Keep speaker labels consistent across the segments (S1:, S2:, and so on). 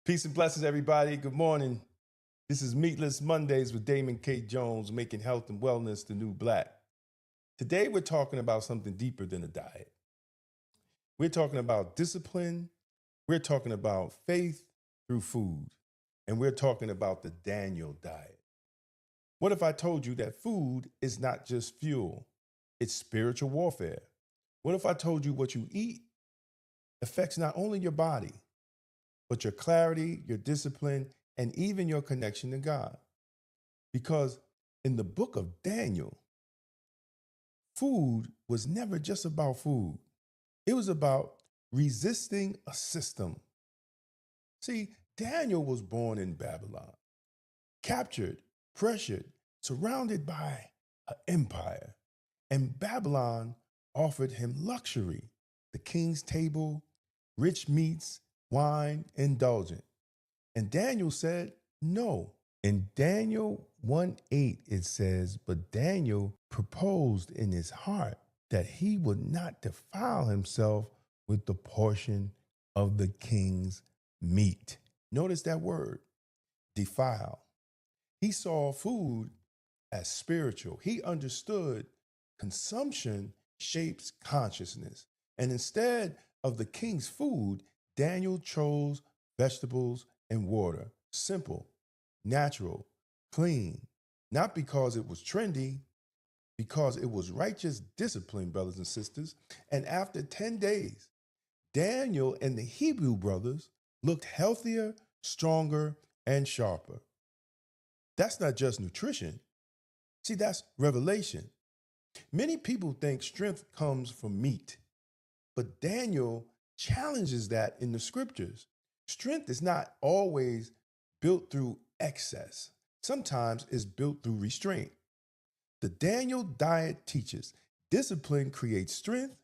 S1: Peace and blessings, everybody. Good morning. This is Meatless Mondays with Damon K. making health and wellness the new black. Today, we're talking about something deeper than a diet. We're talking about discipline. We're talking about faith through food. And we're talking about the Daniel diet. What if I told you that food is not just fuel, it's spiritual warfare? What if I told you what you eat affects not only your body, but your clarity, your discipline, and even your connection to God? Because in the book of Daniel, food was never just about food. It was about resisting a system. See, Daniel was born in Babylon, captured, pressured, surrounded by an empire. And Babylon offered him luxury, the king's table, rich meats, wine, indulgent. And Daniel said, no. In Daniel 1:8, it says, but Daniel proposed in his heart that he would not defile himself with the portion of the king's meat. Notice that word, defile. He saw food as spiritual. He understood consumption shapes consciousness. And instead of the king's food, Daniel chose vegetables and water. Simple, natural, clean. Not because it was trendy, because it was righteous discipline, brothers and sisters. And after 10 days, Daniel and the Hebrew brothers looked healthier, stronger, and sharper. That's not just nutrition. See, that's revelation. Many people think strength comes from meat, but Daniel challenges that in the scriptures. Strength is not always built through excess. Sometimes it's built through restraint. The Daniel diet teaches discipline creates strength,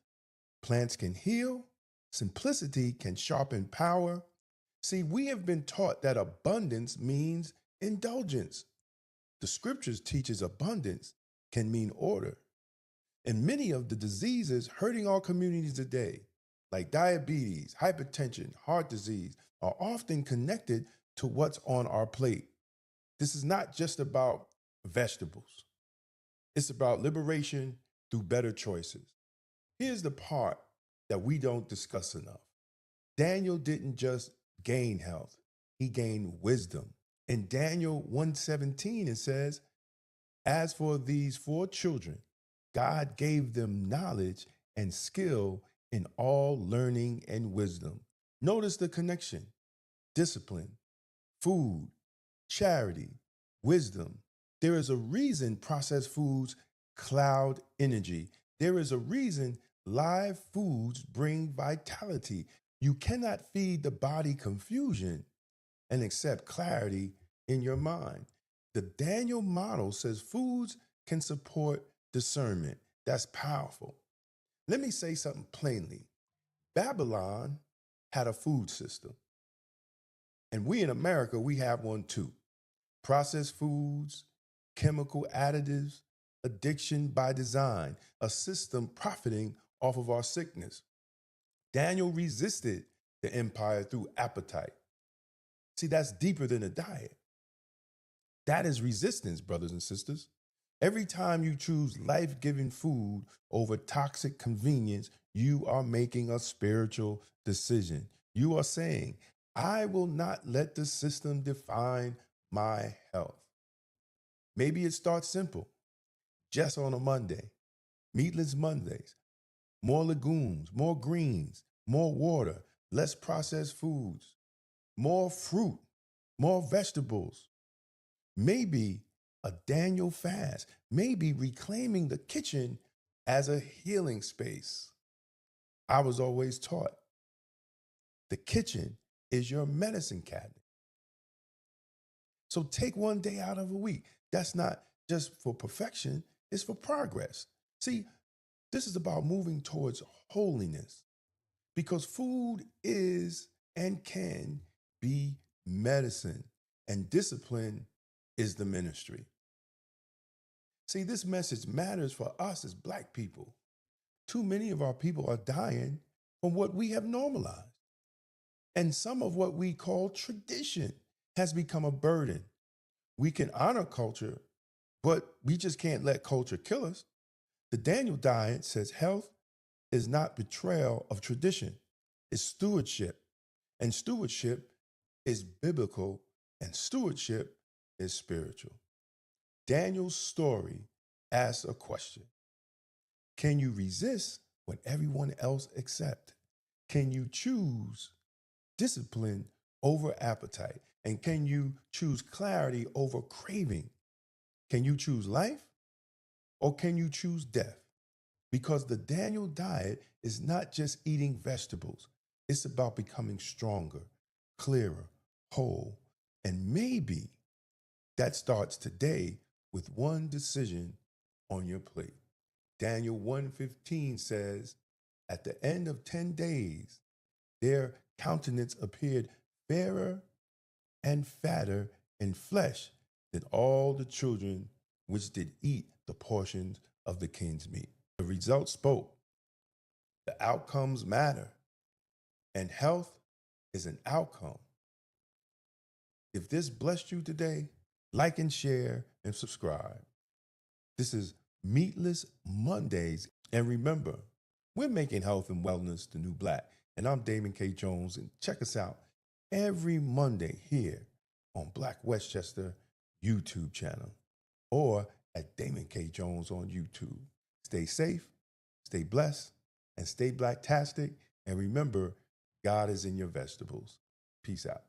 S1: plants can heal, simplicity can sharpen power. See, we have been taught that abundance means indulgence. The scriptures teaches abundance can mean order. And many of the diseases hurting our communities today, like diabetes, hypertension, heart disease, are often connected to what's on our plate. This is not just about vegetables. It's about liberation through better choices. Here's the part that we don't discuss enough. Daniel didn't just gain health, he gained wisdom. In Daniel 1:17, it says, as for these 4 children, God gave them knowledge and skill in all learning and wisdom. Notice the connection: discipline, food, charity, wisdom. There is a reason processed foods cloud energy. There is a reason live foods bring vitality. You cannot feed the body confusion and accept clarity in your mind. The Daniel model says foods can support discernment. That's powerful. Let me say something plainly. Babylon had a food system, and we in America, we have one too. Processed foods, chemical additives, addiction by design, a system profiting off of our sickness. Daniel resisted the empire through appetite. See, that's deeper than a diet. That is resistance, brothers and sisters. Every time you choose life-giving food over toxic convenience, you are making a spiritual decision. You are saying, I will not let the system define my health. Maybe it starts simple, just on a Monday, Meatless Mondays, more legumes, more greens, more water, less processed foods, more fruit, more vegetables. Maybe a Daniel fast, maybe reclaiming the kitchen as a healing space. I was always taught the kitchen is your medicine cabinet. So take one day out of a week. That's not just for perfection, it's for progress. See, this is about moving towards holiness, because food is and can be medicine, and discipline is the ministry. See, this message matters for us as Black people. Too many of our people are dying from what we have normalized. And some of what we call tradition has become a burden. We can honor culture, but we just can't let culture kill us. The Daniel diet says health is not betrayal of tradition, it's stewardship. And stewardship is biblical, and stewardship is spiritual. Daniel's story asks a question. Can you resist when everyone else accepts? Can you choose discipline over appetite? And can you choose clarity over craving? Can you choose life or can you choose death? Because the Daniel diet is not just eating vegetables, it's about becoming stronger, clearer, whole. And maybe that starts today with one decision on your plate. Daniel 1:15 says, at the end of 10 days, their countenance appeared fairer and fatter in flesh than all the children which did eat the portions of the king's meat. The results spoke. The outcomes matter. And health is an outcome. If this blessed you today, like and share and subscribe. This is Meatless Mondays. And remember, we're making health and wellness the new black. And I'm Damon K. Jones. And check us out every Monday here on Black Westchester YouTube channel or at Damon K. Jones on YouTube. Stay safe, stay blessed, and stay blacktastic. And remember, God is in your vegetables. Peace out.